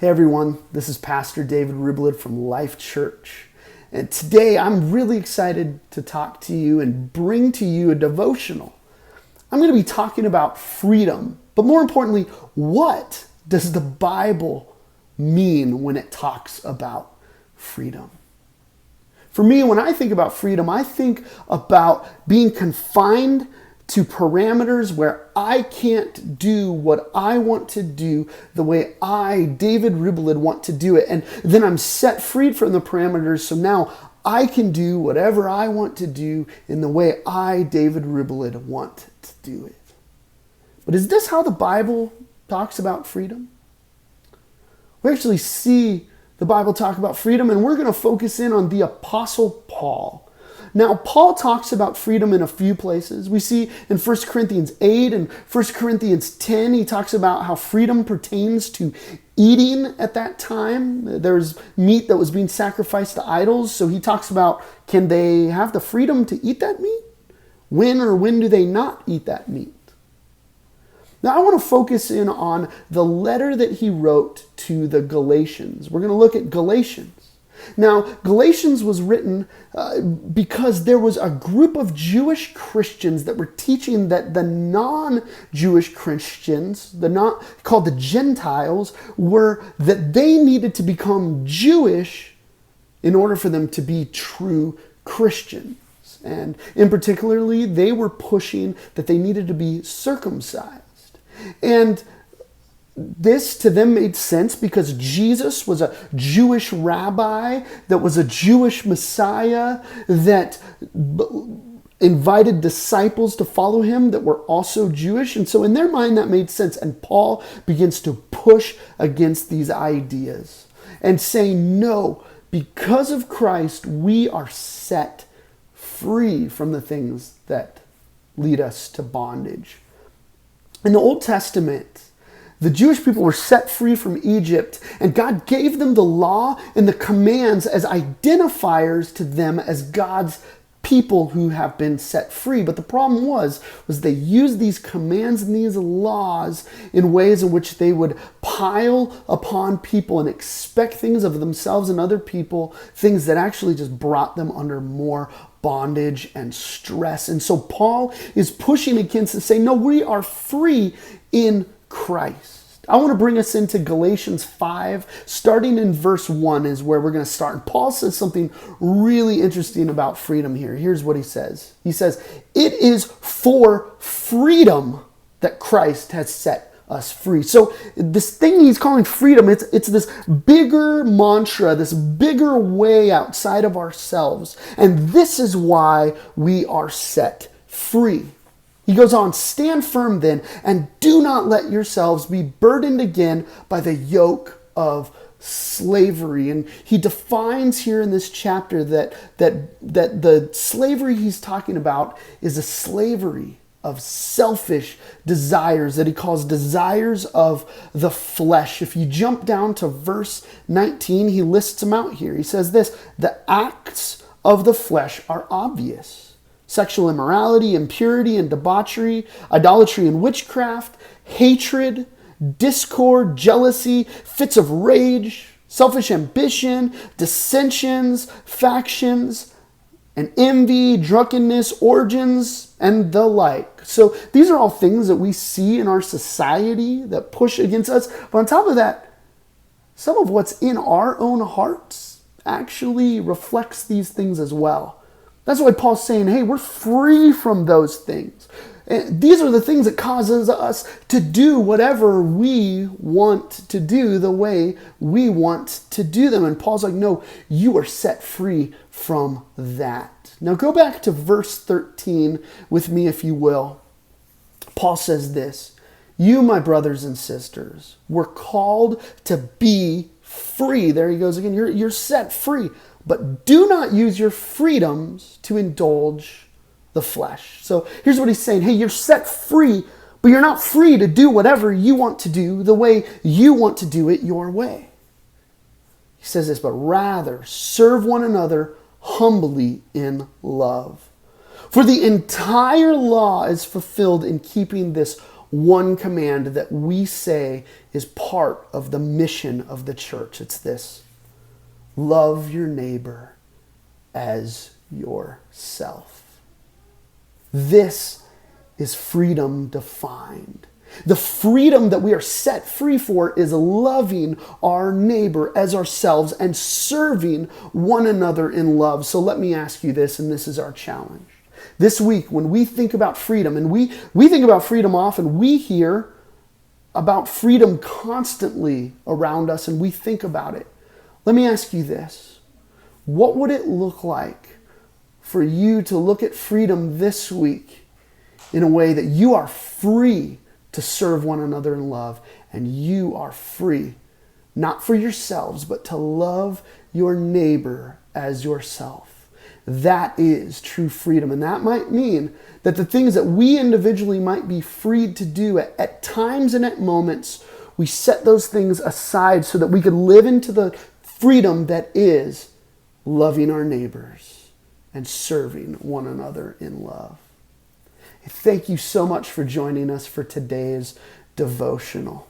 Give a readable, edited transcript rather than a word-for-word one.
Hey everyone, this is Pastor David Ruybalid from Life Church. And today I'm really excited to talk to you and bring to you a devotional. I'm going to be talking about freedom, but more importantly, what does the Bible mean when it talks about freedom? For me, when I think about freedom, I think about being confined to parameters where I can't do what I want to do the way I, David Ruybalid, want to do it. And then I'm set free from the parameters, so now I can do whatever I want to do in the way I, David Ruybalid, want to do it. But is this how the Bible talks about freedom? We actually see the Bible talk about freedom, and we're going to focus in on the Apostle Paul. Now, Paul talks about freedom in a few places. We see in 1 Corinthians 8 and 1 Corinthians 10, he talks about how freedom pertains to eating at that time. There's meat that was being sacrificed to idols, so he talks about, can they have the freedom to eat that meat? When do they not eat that meat? Now, I want to focus in on the letter that he wrote to the Galatians. We're going to look at Galatians. Now, Galatians was written because there was a group of Jewish Christians that were teaching that the non-Jewish Christians, called the Gentiles, that they needed to become Jewish in order for them to be true Christians. And in particularly, they were pushing that they needed to be circumcised. And this to them made sense because Jesus was a Jewish rabbi that was a Jewish Messiah that invited disciples to follow him that were also Jewish. And so in their mind that made sense. And Paul begins to push against these ideas and saying, no, because of Christ, we are set free from the things that lead us to bondage. In the Old Testament, the Jewish people were set free from Egypt, and God gave them the law and the commands as identifiers to them as God's people who have been set free. But the problem was they used these commands and these laws in ways in which they would pile upon people and expect things of themselves and other people, things that actually just brought them under more bondage and stress. And so Paul is pushing against and saying, no, we are free in Christ. I want to bring us into Galatians 5, starting in verse 1 is where we're going to start. And Paul says something really interesting about freedom here. Here's what he says. He says, it is for freedom that Christ has set us free. So this thing he's calling freedom, it's this bigger mantra, this bigger way outside of ourselves. And this is why we are set free. He goes on, stand firm then, and do not let yourselves be burdened again by the yoke of slavery. And he defines here in this chapter that the slavery he's talking about is a slavery of selfish desires that he calls desires of the flesh. If you jump down to verse 19, he lists them out here. He says this, the acts of the flesh are obvious. Sexual immorality, impurity and debauchery, idolatry and witchcraft, hatred, discord, jealousy, fits of rage, selfish ambition, dissensions, factions, and envy, drunkenness, orgies, and the like. So these are all things that we see in our society that push against us. But on top of that, some of what's in our own hearts actually reflects these things as well. That's why Paul's saying, hey, we're free from those things. And these are the things that causes us to do whatever we want to do the way we want to do them. And Paul's like, no, you are set free from that. Now go back to verse 13 with me, if you will. Paul says this, you, my brothers and sisters, were called to be free. There he goes again. You're set free. But do not use your freedoms to indulge the flesh. So here's what he's saying. Hey, you're set free, but you're not free to do whatever you want to do the way you want to do it your way. He says this, but rather serve one another humbly in love. For the entire law is fulfilled in keeping this one command that we say is part of the mission of the church. It's this: love your neighbor as yourself. This is freedom defined. The freedom that we are set free for is loving our neighbor as ourselves and serving one another in love. So let me ask you this, and this is our challenge. This week, when we think about freedom, and we think about freedom often, we hear about freedom constantly around us, and we think about it. Let me ask you this. What would it look like for you to look at freedom this week in a way that you are free to serve one another in love, and you are free, not for yourselves, but to love your neighbor as yourself? That is true freedom. And that might mean that the things that we individually might be freed to do at times and at moments, we set those things aside so that we could live into the freedom that is loving our neighbors and serving one another in love. Thank you so much for joining us for today's devotional.